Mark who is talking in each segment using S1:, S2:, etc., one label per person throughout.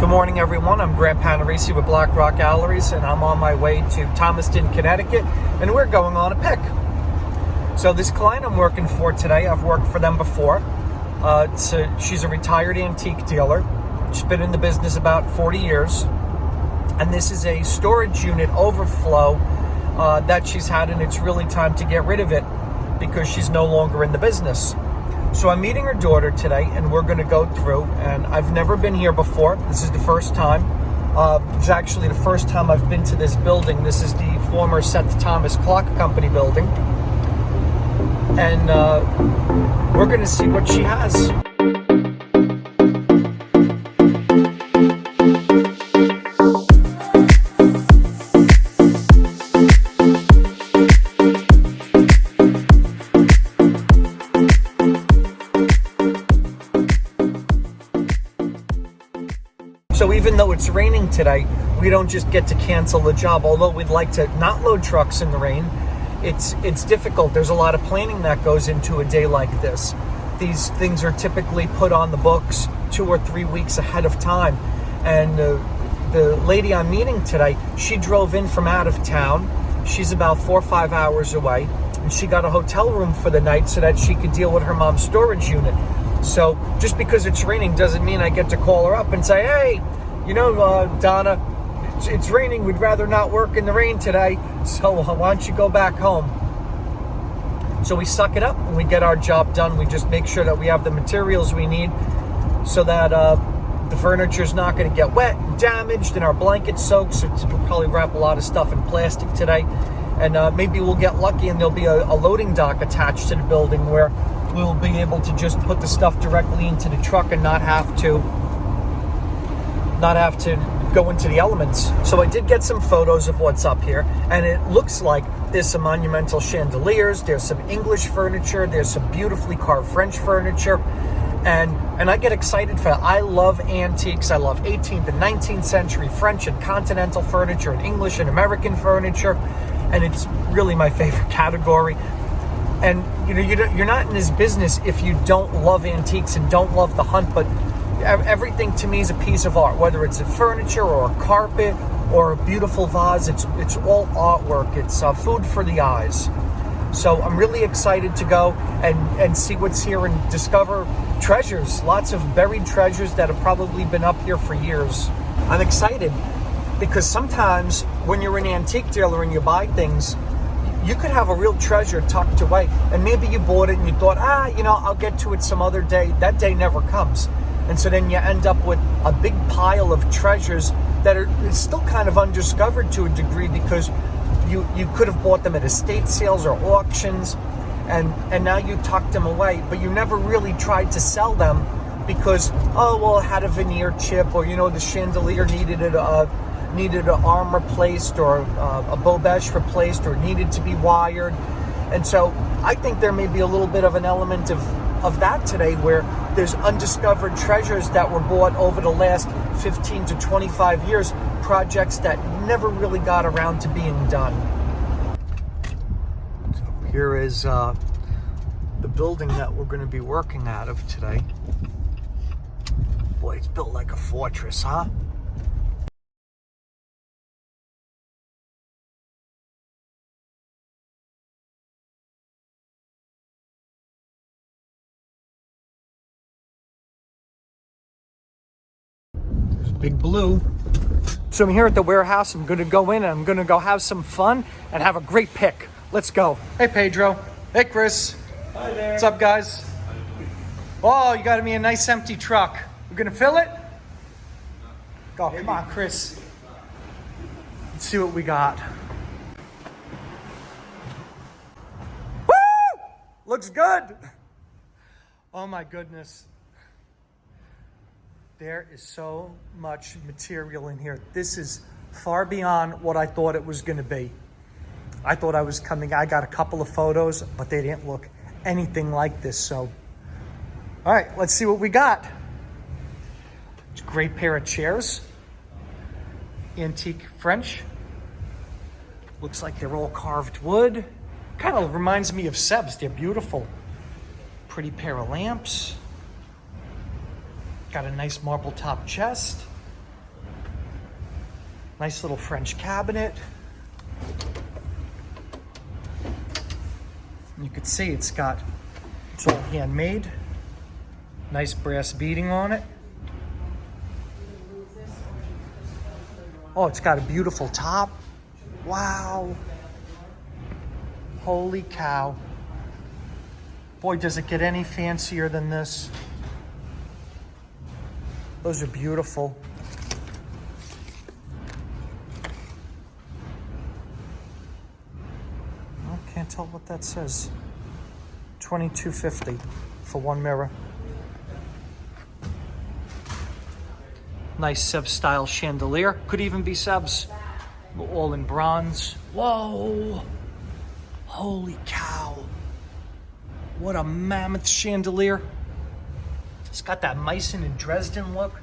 S1: Good morning, everyone. I'm Grant Panarisi with Black Rock Galleries, and I'm on my way to Thomaston, Connecticut, and we're going on a pick. So this client I'm working for today, I've worked for them before. She's a retired antique dealer. She's been in the business about 40 years, and this is a storage unit overflow that she's had, and it's really time to get rid of it because she's no longer in the business. So I'm meeting her daughter today, and we're going to go through, and I've never been here before. This is the first time. It's actually the first time I've been to this building. This is the former St. Thomas Clock Company building. And we're going to see what she has. So even though it's raining today, we don't just get to cancel the job. Although we'd like to not load trucks in the rain, it's difficult. There's a lot of planning that goes into a day like this. These things are typically put on the books 2 or 3 weeks ahead of time. And the lady I'm meeting today, she drove in from out of town. She's about 4 or 5 hours away, and she got a hotel room for the night so that she could deal with her mom's storage unit. So just because it's raining doesn't mean I get to call her up and say, hey, Donna, it's raining. We'd rather not work in the rain today. So why don't you go back home? So we suck it up and we get our job done. We just make sure that we have the materials we need so that the furniture's not going to get wet, damaged, and our blanket soaked. So we'll probably wrap a lot of stuff in plastic today. And maybe we'll get lucky and there'll be a loading dock attached to the building where we'll be able to just put the stuff directly into the truck and not have to go into the elements. So I did get some photos of what's up here, and it looks like there's some monumental chandeliers, there's some English furniture, there's some beautifully carved French furniture, and I get excited for that. I love antiques. I love 18th and 19th century French and continental furniture and English and American furniture, and it's really my favorite category. And you're not in this business if you don't love antiques and don't love the hunt, but everything to me is a piece of art, whether it's a furniture or a carpet or a beautiful vase. It's all artwork. It's food for the eyes. So I'm really excited to go and see what's here and discover treasures, lots of buried treasures that have probably been up here for years. I'm excited because sometimes when you're an antique dealer and you buy things, you could have a real treasure tucked away, and maybe you bought it and you thought, I'll get to it some other day. That day never comes. And so then you end up with a big pile of treasures that are still kind of undiscovered to a degree because you could have bought them at estate sales or auctions, and now you tucked them away, but you never really tried to sell them because, it had a veneer chip, or the chandelier needed an arm replaced, or a bobèche replaced, or needed to be wired. And so I think there may be a little bit of an element of that today, where there's undiscovered treasures that were bought over the last 15 to 25 years, projects that never really got around to being done. So here is the building that we're going to be working out of today. Boy, it's built like a fortress, huh? Big Blue. So I'm here at the warehouse. I'm going to go in and I'm going to go have some fun and have a great pick. Let's go. Hey, Pedro. Hey, Chris.
S2: Hi there.
S1: What's up, guys? Oh, you got me a nice empty truck. We're going to fill it? Oh, come on, Chris. Let's see what we got. Woo! Looks good. Oh, my goodness. There is so much material in here. This is far beyond what I thought it was going to be. I thought I got a couple of photos, but they didn't look anything like this. So, all right, let's see what we got. It's a great pair of chairs. Antique French. Looks like they're all carved wood. Kind of reminds me of Seb's. They're beautiful. Pretty pair of lamps. Got a nice marble top chest. Nice little French cabinet. You can see it's all handmade. Nice brass beading on it. Oh, it's got a beautiful top. Wow. Holy cow. Boy, does it get any fancier than this. Those are beautiful. I can't tell what that says. $22.50 for one mirror. Nice Sev style chandelier. Could even be Sev's. All in bronze. Whoa! Holy cow. What a mammoth chandelier. It's got that Meissen and Dresden look.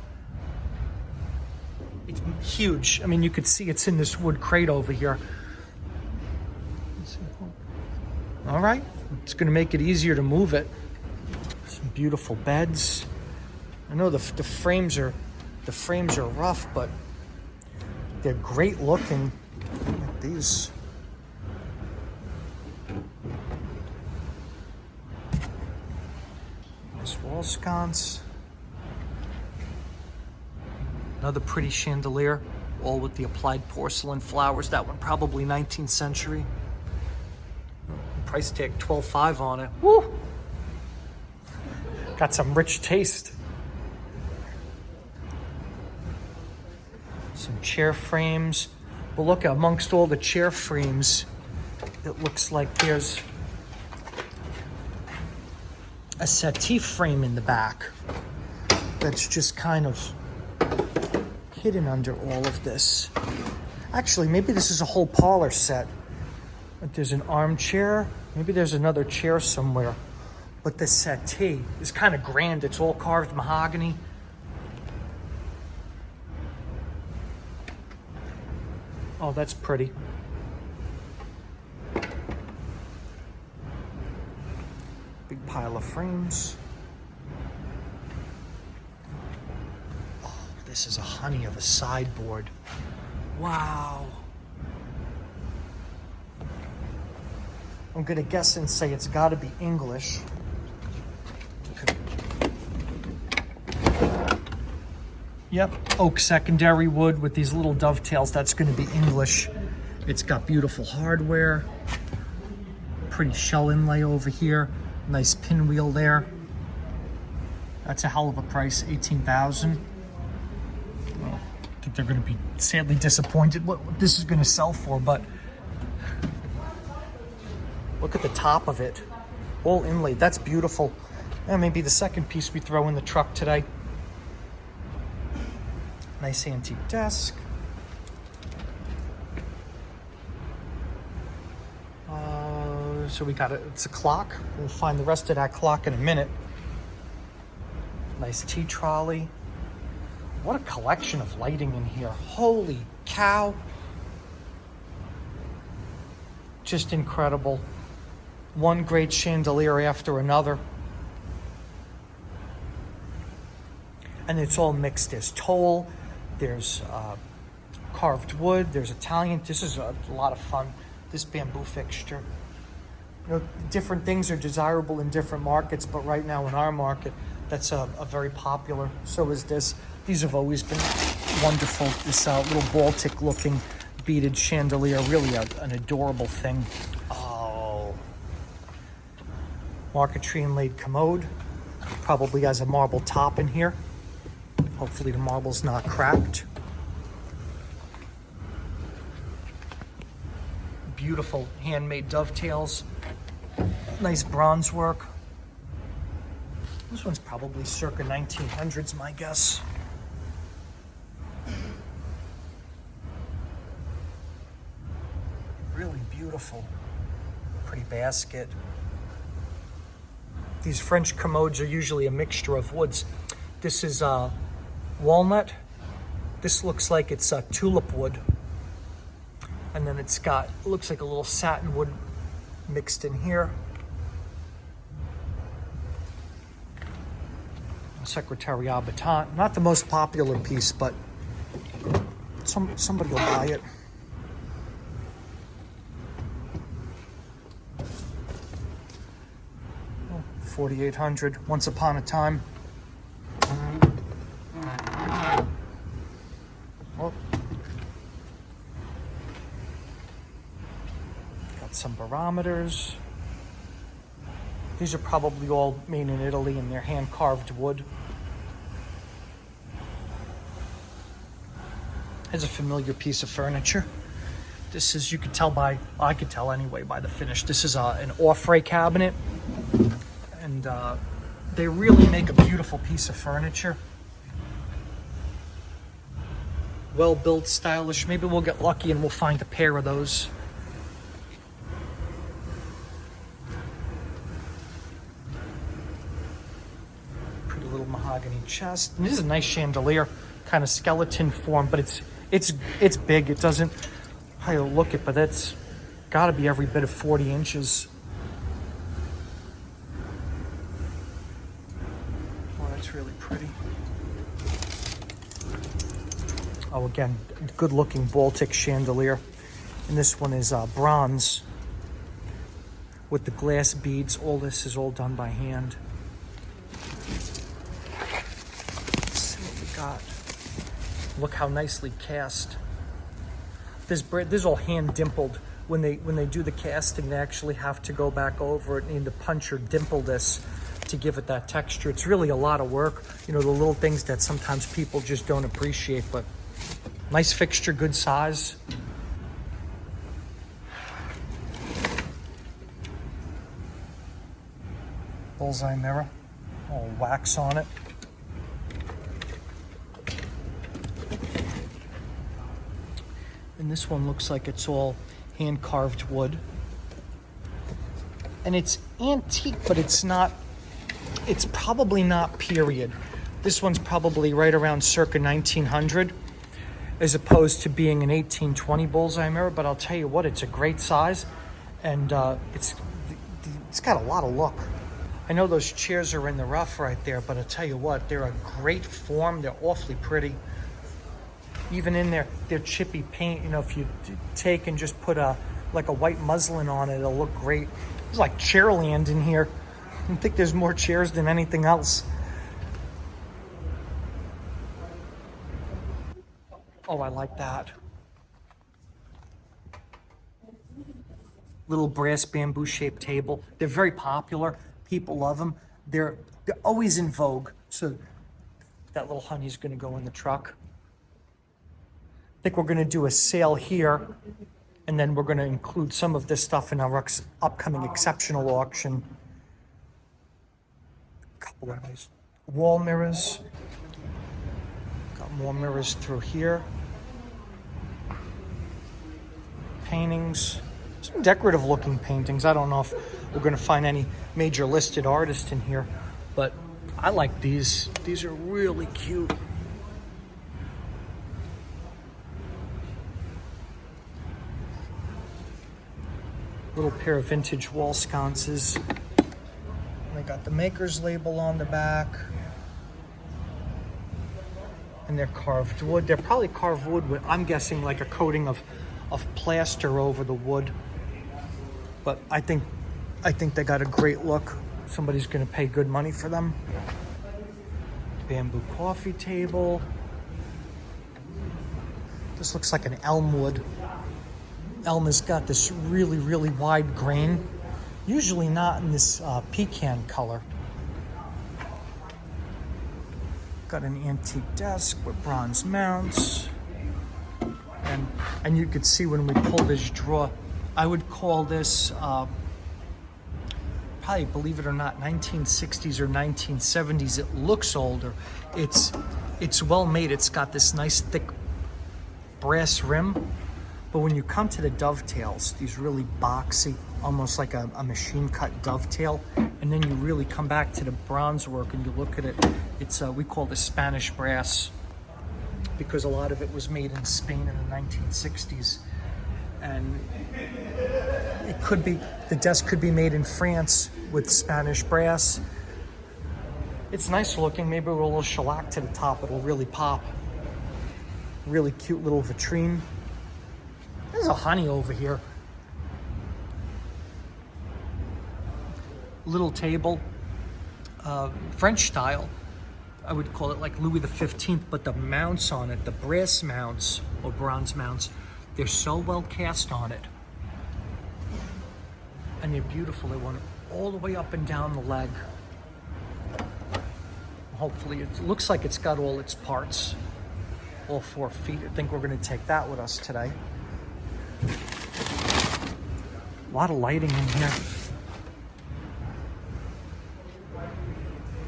S1: It's huge. I mean, you could see it's in this wood crate over here. All right, it's gonna make it easier to move it. Some beautiful beds. I know the frames are rough, but they're great looking. Like these. Nice wall sconce. Another pretty chandelier, all with the applied porcelain flowers. That one probably 19th century. Price tag $12.5 on it. Woo! Got some rich taste. Some chair frames. But look, amongst all the chair frames, it looks like there's a settee frame in the back that's just kind of hidden under all of this. Actually, maybe this is a whole parlor set. There's an armchair. Maybe there's another chair somewhere. But the settee is kind of grand. It's all carved mahogany. Oh, that's pretty. Big pile of frames. Oh, this is a honey of a sideboard. Wow. I'm gonna guess and say it's gotta be English. Yep, oak secondary wood with these little dovetails. That's gonna be English. It's got beautiful hardware. Pretty shell inlay over here. Nice pinwheel there. That's a hell of a price, $18,000. Well, I think they're gonna be sadly disappointed what this is gonna sell for, but look at the top of it. All inlaid, that's beautiful. And maybe the second piece we throw in the truck today. Nice antique desk. So we got it's a clock. We'll find the rest of that clock in a minute. Nice tea trolley. What a collection of lighting in here. Holy cow. Just incredible. One great chandelier after another. And it's all mixed. There's toll, there's carved wood, there's Italian. This is a lot of fun. This bamboo fixture. You know, different things are desirable in different markets, but right now in our market, that's a very popular. So is this. These have always been wonderful. This little Baltic looking beaded chandelier, really an adorable thing. Oh. Marquetry inlaid commode. Probably has a marble top in here. Hopefully the marble's not cracked. Beautiful handmade dovetails. Nice bronze work. This one's probably circa 1900s, my guess. Really beautiful. Pretty basket. These French commodes are usually a mixture of woods. This is walnut. This looks like it's tulip wood. And then it looks like a little satin wood mixed in here. Secretariat baton. Not the most popular piece, but it's Somebody will buy it. Oh, 4,800. Once upon a time. Oh. Got some barometers. These are probably all made in Italy and they're hand-carved wood. It's a familiar piece of furniture. This is, you could tell by, I could tell anyway by the finish. This is an Offray cabinet. And they really make a beautiful piece of furniture. Well-built, stylish. Maybe we'll get lucky and we'll find a pair of those. Pretty little mahogany chest. And this is a nice chandelier, kind of skeleton form, but it's big. It doesn't, how you look it, but it's got to be every bit of 40 inches. Oh, that's really pretty. Oh, again, good-looking Baltic chandelier. And this one is bronze with the glass beads. All this is all done by hand. Let's see what we got. Look how nicely cast. This is all hand dimpled. When they do the casting, they actually have to go back over it and punch or dimple this to give it that texture. It's really a lot of work. You know, the little things that sometimes people just don't appreciate, but nice fixture, good size. Bullseye mirror, all wax on it. And this one looks like it's all hand-carved wood. And it's antique, but it's probably not period. This one's probably right around circa 1900, as opposed to being an 1820 bullseye mirror. But I'll tell you what, it's a great size, and it's got a lot of look. I know those chairs are in the rough right there, but I'll tell you what, they're a great form. They're awfully pretty. Even in their chippy paint, you know, if you take and just put like a white muslin on it, it'll look great. It's like Chairland in here. I think there's more chairs than anything else. Oh, I like that. Little brass bamboo shaped table. They're very popular. People love them. They're always in vogue. So that little honey's gonna go in the truck. I think we're going to do a sale here, and then we're going to include some of this stuff in our upcoming exceptional auction. A couple of nice wall mirrors. Got more mirrors through here. Paintings. Some decorative looking paintings. I don't know if we're going to find any major listed artists in here, but I like these. These are really cute. Little pair of vintage wall sconces. They got the maker's label on the back. And they're carved wood. They're probably carved wood with, I'm guessing, like a coating of plaster over the wood. But I think they got a great look. Somebody's gonna pay good money for them. Bamboo coffee table. This looks like an elm wood. Elm has got this really, really wide grain, usually not in this pecan color. Got an antique desk with bronze mounts. And you could see when we pull this drawer, I would call this, probably, believe it or not, 1960s or 1970s. It looks older. It's well made. It's got this nice thick brass rim. But when you come to the dovetails, these really boxy, almost like a machine cut dovetail, and then you really come back to the bronze work and you look at it, it's we call this Spanish brass because a lot of it was made in Spain in the 1960s. And it could be, the desk could be made in France with Spanish brass. It's nice looking. Maybe with a little shellac to the top, it'll really pop. Really cute little vitrine. There's a honey over here. Little table, French style. I would call it like Louis XV, but the mounts on it, the brass mounts or bronze mounts, they're so well cast on it. And they're beautiful. They went all the way up and down the leg. Hopefully, it looks like it's got all its parts. All 4 feet. I think we're going to take that with us today. A lot of lighting in here.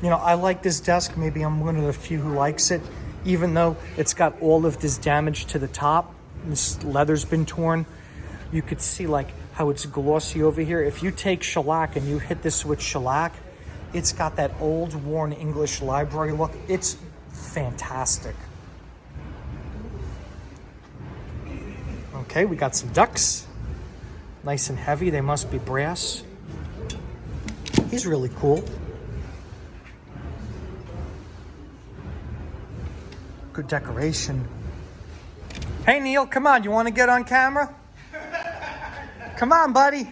S1: You know, I like this desk. Maybe I'm one of the few who likes it, even though it's got all of this damage to the top. This leather's been torn. You could see like how it's glossy over here. If you take shellac and you hit this with shellac, it's got that old worn English library look. It's fantastic. Okay, we got some ducks. Nice and heavy. They must be brass. He's really cool. Good decoration. Hey, Neil, come on. You want to get on camera? Come on, buddy.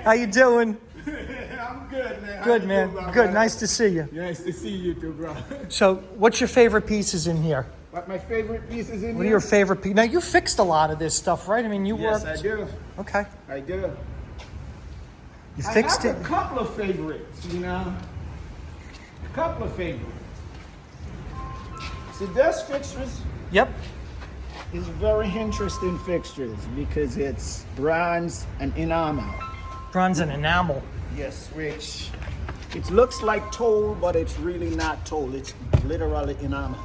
S1: How you doing?
S2: I'm good, man.
S1: Good, man. Good. Nice to see you.
S2: Nice to see you too, bro.
S1: So, what's your favorite pieces in here?
S2: What my favorite pieces in here?
S1: What are your favorite pieces? Now, you fixed a lot of this stuff, right? I mean, you
S2: Yes,
S1: worked.
S2: I do.
S1: Okay.
S2: I do.
S1: You fixed
S2: I
S1: it.
S2: have a couple of favorites, you know. A couple of favorites. See, desk fixtures
S1: Yep.
S2: is very interesting fixtures because it's bronze and enamel.
S1: Bronze and enamel.
S2: Yes, which it looks like toll, but it's really not toll. It's literally enamel.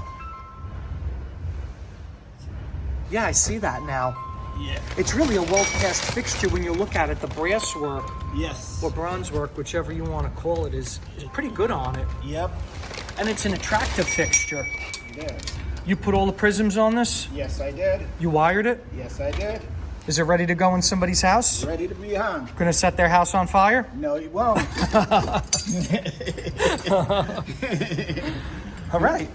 S1: Yeah, I see that now.
S2: Yeah.
S1: It's really a well-cast fixture when you look at it. The brass work
S2: Yes.
S1: or bronze work, whichever you want to call it, is pretty good on it.
S2: Yep.
S1: And it's an attractive fixture.
S2: It is.
S1: You put all the prisms on this?
S2: Yes, I did.
S1: You wired it?
S2: Yes, I did.
S1: Is it ready to go in somebody's house?
S2: Ready to be hung.
S1: Gonna set their house on fire?
S2: No, it won't.
S1: All right.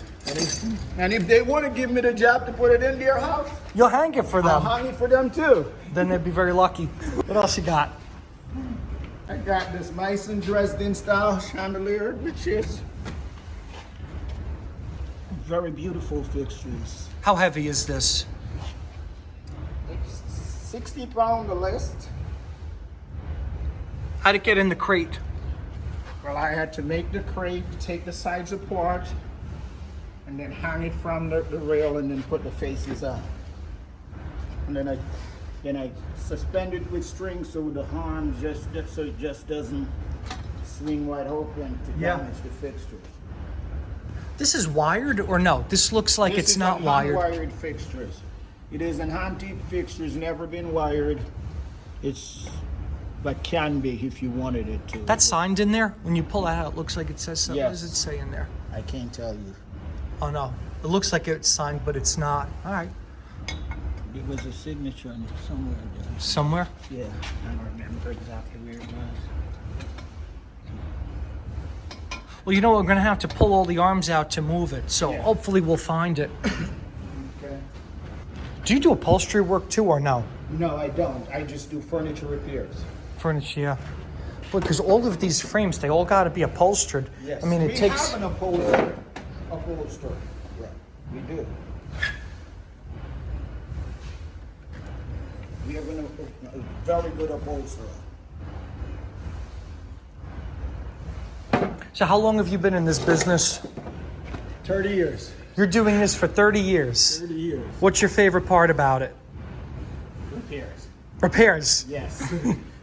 S2: And if they want to give me the job to put it in their house,
S1: You'll hang it for
S2: I'll
S1: them.
S2: hang it for them too.
S1: Then they'd be very lucky. What else you got?
S2: I got this Mason Dresden style chandelier, which is very beautiful fixtures.
S1: How heavy is this?
S2: It's 60 pounds or less.
S1: How'd it get in the crate?
S2: Well, I had to make the crate, take the sides apart, and then hang it from the rail and then put the faces on. And then I suspend it with string so the arm just so it just doesn't swing wide open to damage the fixtures.
S1: This is wired or no? This looks like
S2: This
S1: it's
S2: is
S1: not
S2: an
S1: wired.
S2: unwired fixtures. It is an antique fixture. It's never been wired. It's but can be if you wanted it to.
S1: That's signed in there? When you pull that out, it looks like it says something. What does it
S2: Yes.
S1: say in there?
S2: I can't tell you.
S1: Oh no. It looks like it's signed, but it's not. All right.
S2: There was a signature on it somewhere there.
S1: Somewhere?
S2: Yeah, I don't remember exactly where it was.
S1: Well, you know, we're going to have to pull all the arms out to move it. So
S2: Yeah.
S1: hopefully we'll find it.
S2: Okay.
S1: Do you do upholstery work too or no?
S2: No, I don't. I just do furniture repairs.
S1: Furniture, yeah. Because all of these frames, they all got to be upholstered.
S2: Yes.
S1: I mean, it
S2: we
S1: takes...
S2: have an upholsterer. Right. We do. We have a very good upholsterer.
S1: So how long have you been in this business?
S2: 30 years.
S1: You're doing this for 30 years.
S2: 30 years.
S1: What's your favorite part about it?
S2: Repairs.
S1: Repairs.
S2: Yes.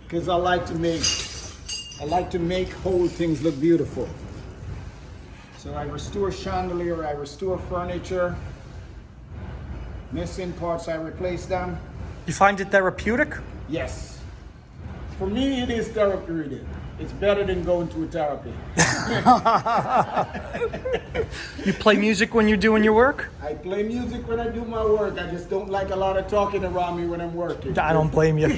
S2: Because I like to make whole things look beautiful. So I restore chandelier, I restore furniture. Missing parts, I replace them.
S1: You find it therapeutic?
S2: Yes. For me, it is therapeutic. It's better than going to a therapy.
S1: You play music when you're doing your work?
S2: I play music when I do my work. I just don't like a lot of talking around me when I'm working.
S1: I don't blame you.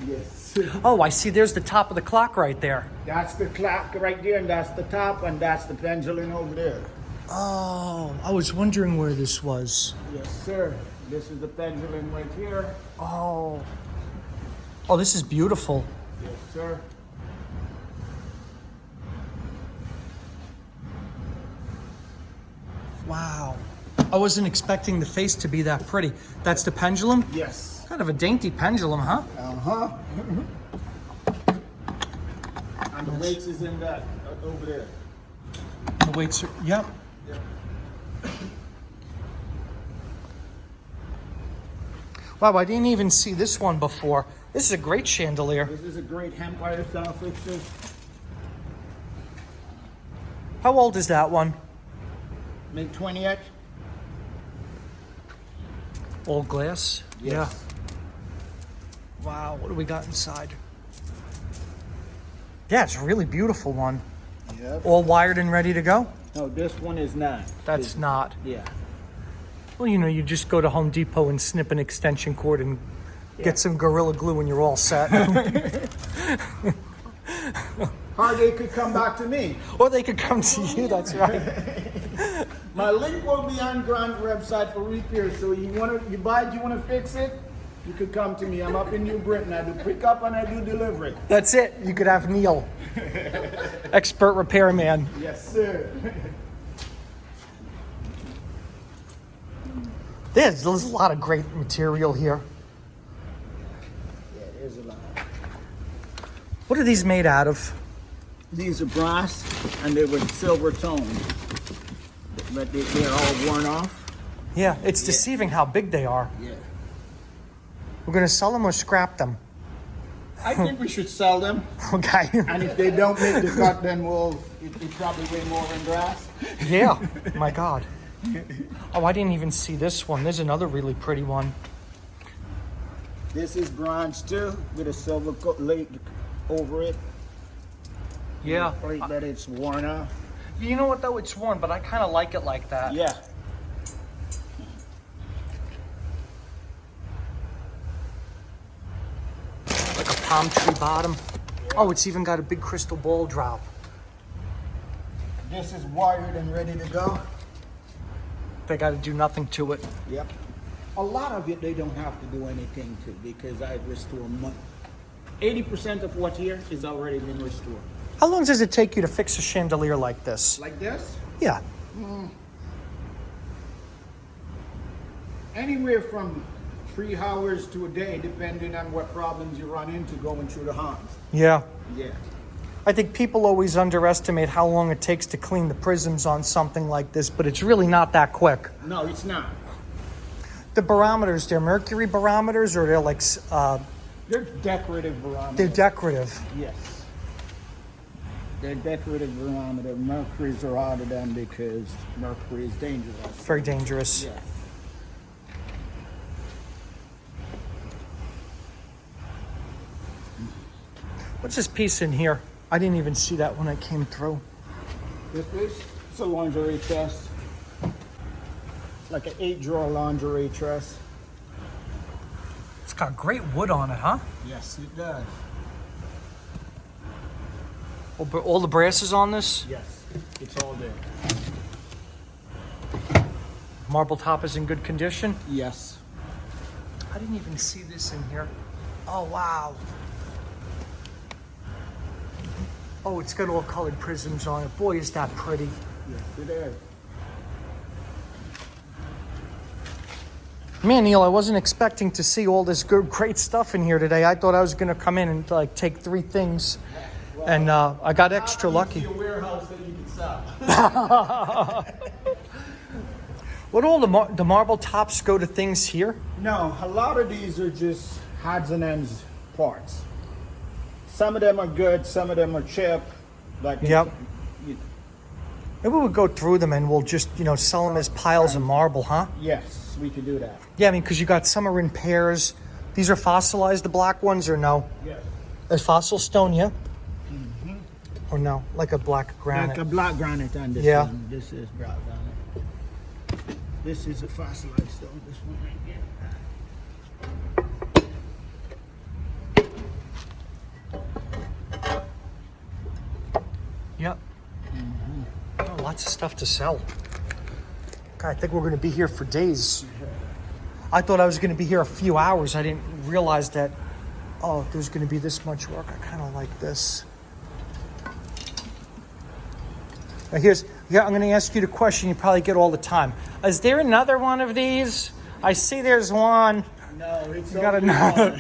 S2: Yes.
S1: Oh, I see. There's the top of the clock right there.
S2: That's the clock right there, and that's the top, and that's the pendulum over there.
S1: Oh, I was wondering where this was.
S2: Yes, sir. This is the pendulum right here.
S1: Oh. Oh, this is beautiful.
S2: Yes, sir.
S1: Wow. I wasn't expecting the face to be that pretty. That's the pendulum?
S2: Yes.
S1: Kind of a dainty pendulum, huh?
S2: Uh-huh. And the weights is in that over there.
S1: The weights are, yep.
S2: Yep.
S1: Wow, I didn't even see this one before. This is a great chandelier.
S2: This is a great Empire style fixture.
S1: How old is that one?
S2: Mid 20th.
S1: All glass?
S2: Yes.
S1: Yeah. Wow, what do we got inside? Yeah, it's a really beautiful one.
S2: Yep.
S1: All wired and ready to go?
S2: No, this one is not.
S1: That's not.
S2: Yeah.
S1: Well, you know, you just go to Home Depot and snip an extension cord and get some Gorilla Glue and you're all set.
S2: Or they could come back to me.
S1: Or they could come to you, that's right.
S2: My link will be on Grant website for repair. So you wanna fix it? You could come to me. I'm up in New Britain. I do pickup and I do delivery.
S1: That's it. You could have Neil, expert repairman.
S2: Yes, sir.
S1: There's a lot of great material here.
S2: Yeah, there's a lot.
S1: What are these made out of?
S2: These are brass and they were silver toned, but they're all worn off.
S1: Yeah, it's deceiving how big they are.
S2: Yeah.
S1: We're gonna sell them or scrap them?
S2: I think we should sell them.
S1: Okay.
S2: And if they don't make the cut, then it's probably way more than brass.
S1: Yeah, my God. Oh, I didn't even see this one. There's another really pretty one.
S2: This is bronze too, with a silver laid over it.
S1: Yeah.
S2: Right, that it's worn out.
S1: You know what though? It's worn, but I kind of like it like that.
S2: Yeah.
S1: Like a palm tree bottom. Oh, it's even got a big crystal ball drop.
S2: This is wired and ready to go.
S1: They got to do nothing to it.
S2: Yep. A lot of it they don't have to do anything to because I restore money. 80% of what's here is already been restored.
S1: How long does it take you to fix a chandelier like this?
S2: Like this?
S1: Yeah.
S2: Anywhere from 3 hours to a day, depending on what problems you run into going through the harms.
S1: Yeah.
S2: Yeah.
S1: I think people always underestimate how long it takes to clean the prisms on something like this, but it's really not that quick.
S2: No, it's not.
S1: The barometers, they're mercury barometers or they're like,
S2: They're decorative barometers.
S1: they're decorative.
S2: Yes. They're decorative barometer. Mercuries are out of them because mercury is dangerous.
S1: Very dangerous.
S2: Yes.
S1: What's this piece in here? I didn't even see that when I came through.
S2: It's a lingerie chest. It's like an 8-drawer lingerie chest.
S1: It's got great wood on it, huh?
S2: Yes, it does.
S1: All the brass is on this?
S2: Yes, it's all there.
S1: Marble top is in good condition?
S2: Yes.
S1: I didn't even see this in here. Oh, wow. Oh, it's got all colored prisms on it. Boy, is that pretty.
S2: Yes, it is.
S1: Man, Neil, I wasn't expecting to see all this good, great stuff in here today. I thought I was going to come in and like take 3 things,
S2: Well,
S1: and I got extra lucky.
S2: A warehouse that you can sell.
S1: Would all the marble tops go to things here?
S2: No, a lot of these are just odds and ends parts. Some of them are good, some of them are cheap. Like
S1: Yep. Maybe we'll go through them and we'll just, sell them as piles of marble, huh?
S2: Yes, we can do that.
S1: Yeah, I mean, because you got some are in pairs. These are fossilized, the black ones, or no?
S2: Yes.
S1: A fossil stone, yeah? Or no? Like a black granite?
S2: Like a black granite on this
S1: Yeah.
S2: one. This is black granite. This is a fossilized stone, this one right here.
S1: Yep. Oh, lots of stuff to sell. God, I think we're going to be here for days. I thought I was going to be here a few hours. I didn't realize that, oh, there's going to be this much work. I kind of like this. Now I'm going to ask you the question you probably get all the time. Is there another one of these? I see there's one.
S2: No, it's
S1: You gotta know.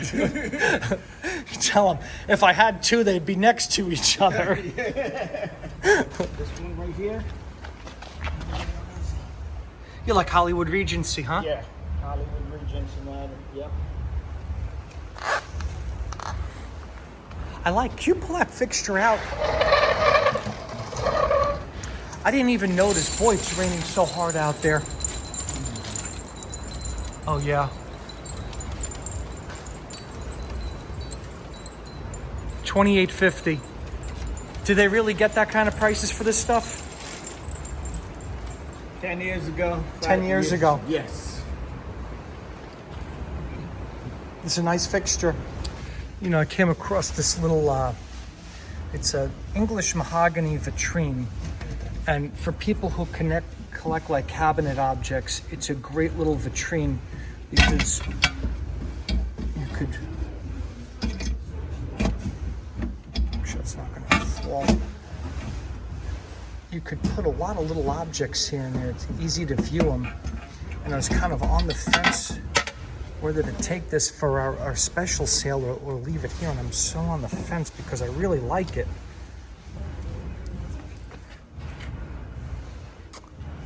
S1: You tell them, if I had two, they'd be next to each other.
S2: This one right here?
S1: You like Hollywood Regency, huh?
S2: Yeah, Hollywood Regency model, yep.
S1: Can you pull that fixture out? I didn't even notice. Boy, it's raining so hard out there. Oh, yeah. $28.50. Do they really get that kind of prices for this stuff?
S2: 10 years ago.
S1: 10 years ago.
S2: Yes.
S1: It's a nice fixture. You know, I came across this little, it's a English mahogany vitrine. And for people who collect like cabinet objects, it's a great little vitrine because you could, make sure it's not gonna fall. You could put a lot of little objects here and there. It's easy to view them. And I was kind of on the fence whether to take this for our special sale or leave it here. And I'm so on the fence because I really like it.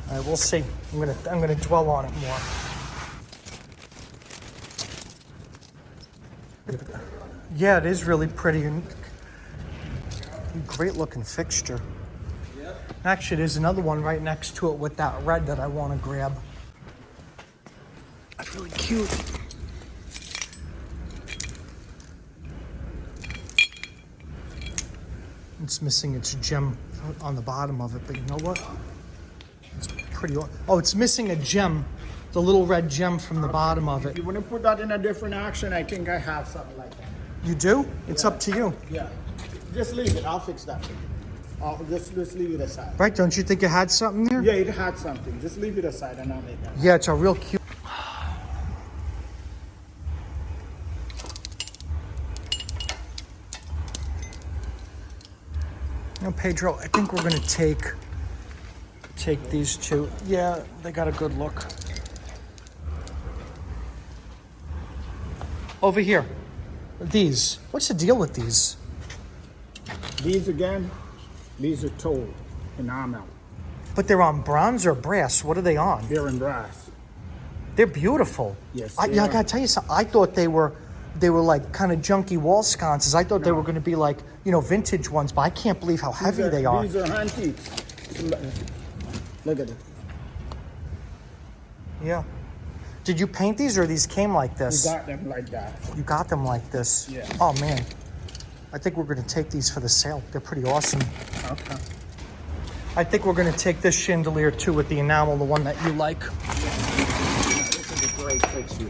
S1: All right, we'll see. I'm gonna dwell on it more. Yeah, it is really pretty and great looking fixture. Actually, there's another one right next to it with that red that I want to grab. That's really cute. It's missing its gem on the bottom of it, but you know what? It's pretty. Oh, it's missing a gem, the little red gem from the bottom of
S2: If
S1: it.
S2: you want to put that in a different action, I think I have something like that.
S1: You do? It's up to you.
S2: Yeah. Just leave it. I'll fix that. I'll just leave it aside.
S1: Right? Don't you think it had something there?
S2: Yeah, it had something. Just leave it aside and I'll make that.
S1: Yeah, it's a real cute. You know, Pedro, I think we're gonna take these two. Yeah, they got a good look. Over here, these. What's the deal with these?
S2: These again, these are told enamel.
S1: But they're on bronze or brass? What are they on?
S2: They're in brass.
S1: They're beautiful.
S2: Yes,
S1: I
S2: they are.
S1: gotta tell you something. I thought they were like kind of junky wall sconces. I thought they were going to be like, you know, vintage ones, but I can't believe how heavy they are.
S2: These are antiques. Look at it.
S1: Yeah. Did you paint these or these came like
S2: We
S1: this?
S2: got them like that.
S1: You got them like this?
S2: Yeah.
S1: Oh, man. I think we're going to take these for the sale. They're pretty awesome.
S2: Okay.
S1: I think we're going to take this chandelier too with the enamel, the one that you like.
S2: This is a great fixture.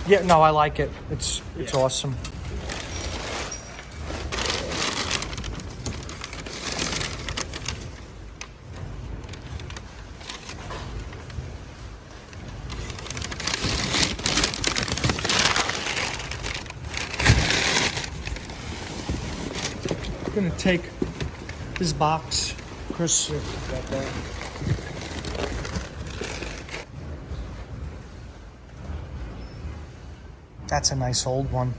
S1: Yeah, no, I like it. It's awesome. I'm gonna take this box, Chris. That's a nice old one.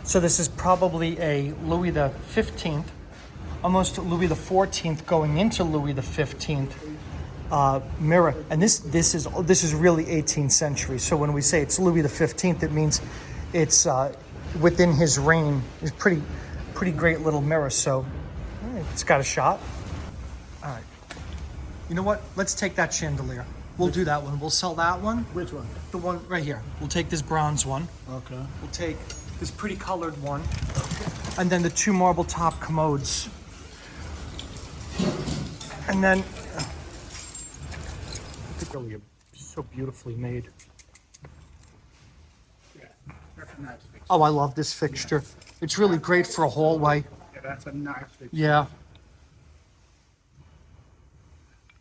S1: So this is probably a Louis the 15th, almost Louis the 14th going into Louis the 15th mirror. And this is really 18th century. So when we say it's Louis the 15th, it means it's within his reign. It's pretty great little mirror. So all right, it's got a shot. All right. You know what? Let's take that chandelier. We'll do that one. We'll sell that one.
S2: Which one?
S1: The one right here. We'll take this bronze one.
S2: Okay.
S1: We'll take this pretty colored one. And then the two marble top commodes. And then, I think really so beautifully made.
S2: Yeah, that's a nice fixture.
S1: Oh, I love this fixture. It's really great for a hallway.
S2: Yeah, that's a nice fixture.
S1: Yeah.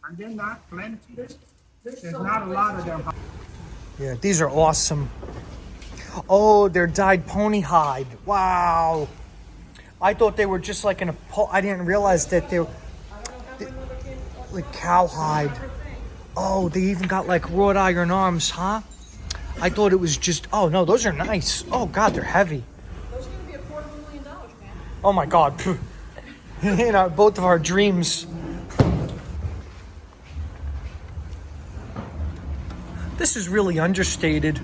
S2: And they're not plenty. There's not a lot of them.
S1: Yeah, these are awesome. Oh, they're dyed pony hide. Wow. I thought they were just like in a I didn't realize that they were like cowhide. Oh, they even got like wrought iron arms, huh? I thought it was just, oh no, those are nice. Oh God, they're heavy.
S3: Those are going to be a $250,000, man.
S1: Oh my God. Both of our dreams. This is really understated.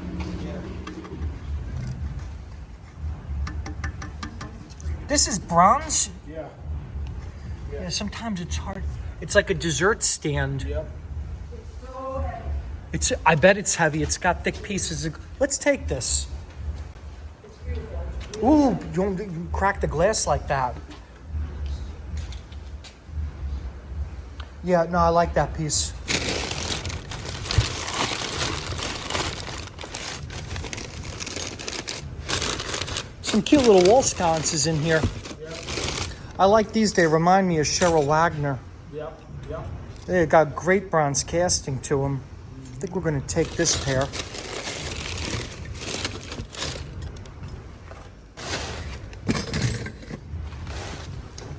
S1: This is bronze?
S2: Yeah.
S1: Yeah, sometimes it's hard. It's like a dessert stand.
S2: Yep.
S1: I bet it's heavy. It's got thick pieces. Let's take this. Ooh, you crack the glass like that. Yeah, no, I like that piece. Some cute little wall sconces in here.
S2: Yep.
S1: I like these. They remind me of Cheryl Wagner.
S2: Yep. Yep.
S1: They got great bronze casting to them. I think we're going to take this pair.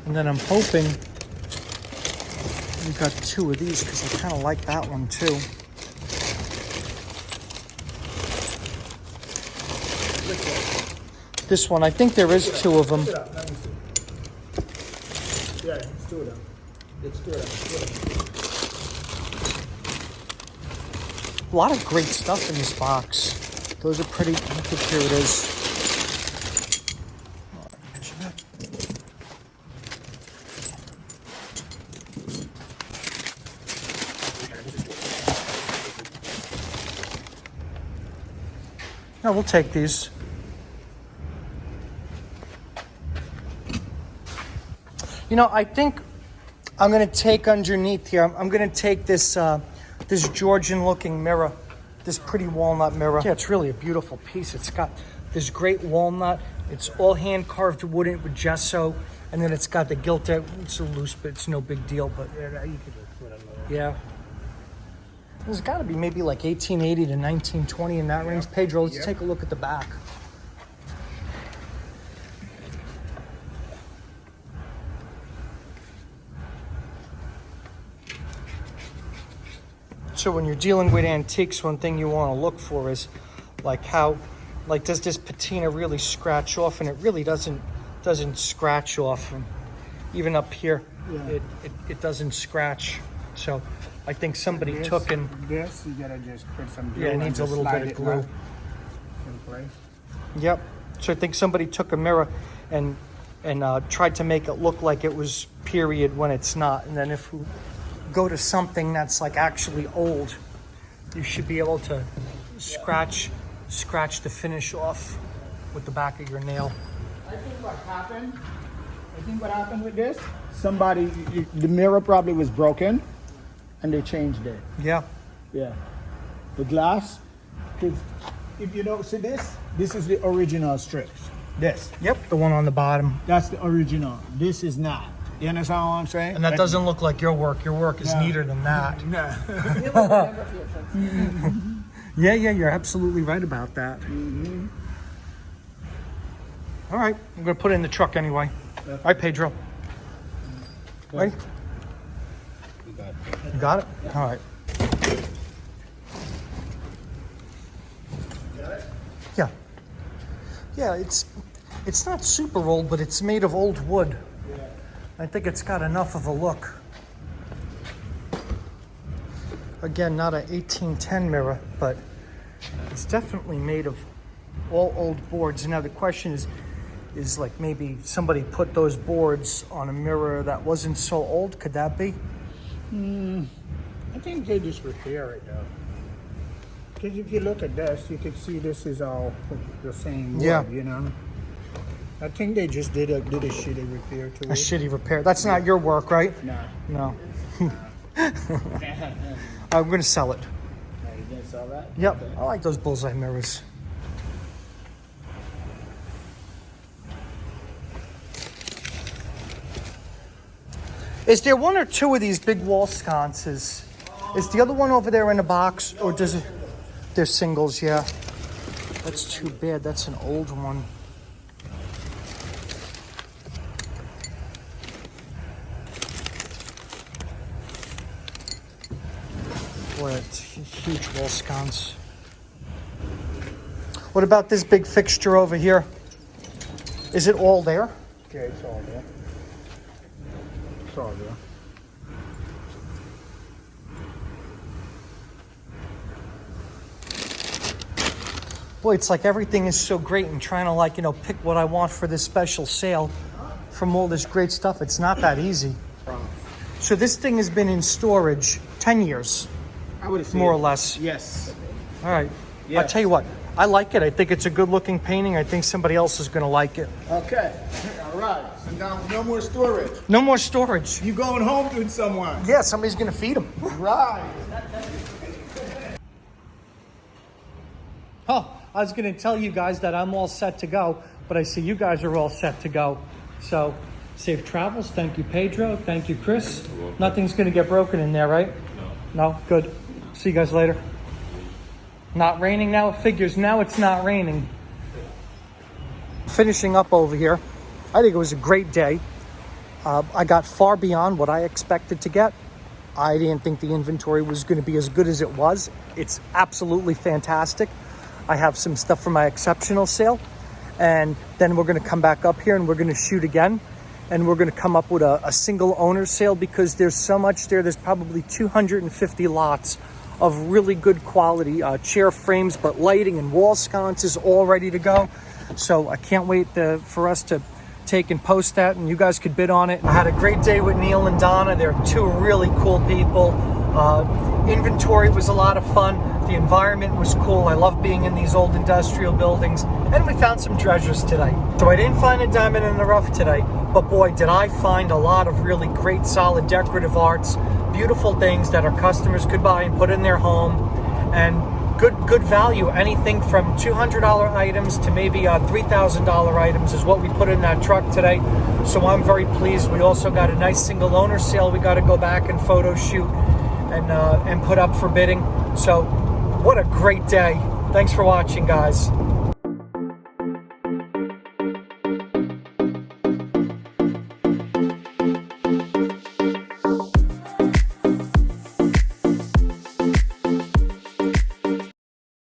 S1: And then I'm hoping we got two of these because I kind of like that one too. This one, I think there is two of them.
S2: Let me see. Yeah, it's two of them. It's two of them.
S1: A lot of great stuff in this box. Those are pretty. I think here it is. No, we'll take these. You know, I think I'm going to take underneath here. I'm going to take this this Georgian-looking mirror, this pretty walnut mirror. Yeah, it's really a beautiful piece. It's got this great walnut. It's all hand-carved wood with gesso, and then it's got the gilt. It's a loose, but it's no big deal. But
S2: You could put them
S1: yeah, there's got to be maybe like 1880 to 1920 in that range. Pedro, let's take a look at the back. So when you're dealing with antiques, one thing you want to look for is like how, like does this patina really scratch off? And it really doesn't scratch off. And even up here,
S2: Yeah.
S1: it doesn't scratch. So I think somebody
S2: This,
S1: took and
S2: this, you gotta just put some glue.
S1: yeah, it
S2: and
S1: needs a
S2: just
S1: little
S2: slide
S1: bit of
S2: it
S1: glue.
S2: right in place.
S1: Yep. So I think somebody took a mirror and tried to make it look like it was period when it's not. And then if we go to something that's like actually old, you should be able to scratch the finish off with the back of your nail.
S2: I think what happened with this, the mirror probably was broken and they changed it.
S1: Yeah.
S2: Yeah. The glass, because if you don't see this is the original strips. This.
S1: Yep. The one on the bottom.
S2: That's the original. This is not. You understand what I'm saying?
S1: And that doesn't look like your work. Your work is neater than that.
S2: No.
S1: Yeah, you're absolutely right about that.
S2: Mm-hmm.
S1: All right, I'm gonna put it in the truck anyway. All right, Pedro. Ready? You got it? All right. Yeah. Yeah, it's not super old, but it's made of old wood. I think it's got enough of a look. Again, not an 1810 mirror, but it's definitely made of all old boards. Now the question is like maybe somebody put those boards on a mirror that wasn't so old. Could that be?
S2: I think they just repair it though. Because if you look at this, you can see this is all the same wood,
S1: Yeah.
S2: you know? I think they just did a shitty repair to
S1: A
S2: it.
S1: shitty repair. That's not your work, right?
S2: No.
S1: No. I'm gonna sell it.
S2: No, you didn't sell that?
S1: Yep,
S2: Okay.
S1: I like those bullseye mirrors. Is there one or two of these big wall sconces? Is the other one over there in a box, or does it? They're singles, yeah. That's too bad. That's an old one. Boy, it's a huge wall sconce. What about this big fixture over here? Is it all there?
S2: Yeah, it's all there. It's all there.
S1: Boy, it's like everything is so great and trying to, like, you know, pick what I want for this special sale from all this great stuff. It's not that easy. So this thing has been in storage 10 years,
S2: I would say
S1: more or less.
S2: Yes.
S1: All right.
S2: Yes.
S1: I'll tell you what. I like it. I think it's a good looking painting. I think somebody else is going to like it.
S2: Okay. All right. So now no more storage.
S1: No more storage.
S2: You going home with someone?
S1: Yeah, somebody's going to feed them.
S2: Right.
S1: Oh, I was going to tell you guys that I'm all set to go, but I see you guys are all set to go. So, safe travels. Thank you, Pedro. Thank you, Chris. Nothing's going to get broken in there, right? No. No? Good. See you guys later. Not raining now? It figures now it's not raining. Finishing up over here. I think it was a great day. I got far beyond what I expected to get. I didn't think the inventory was going to be as good as it was. It's absolutely fantastic. I have some stuff for my exceptional sale, and then we're going to come back up here and we're going to shoot again, and we're going to come up with a single owner sale because there's so much there. There's probably 250 lots of really good quality chair frames, but lighting and wall sconces all ready to go. So I can't wait for us to take and post that, and you guys could bid on it. I had a great day with Neil and Donna. They're two really cool people. Inventory was a lot of fun. The environment was cool. I love being in these old industrial buildings. And we found some treasures today. So I didn't find a diamond in the rough today, but boy, did I find a lot of really great, solid decorative arts, beautiful things that our customers could buy and put in their home, and good value. Anything from $200 items to maybe $3,000 items is what we put in that truck today. So I'm very pleased. We also got a nice single owner sale we got to go back and photo shoot and put up for bidding. So what a great day. Thanks for watching, guys.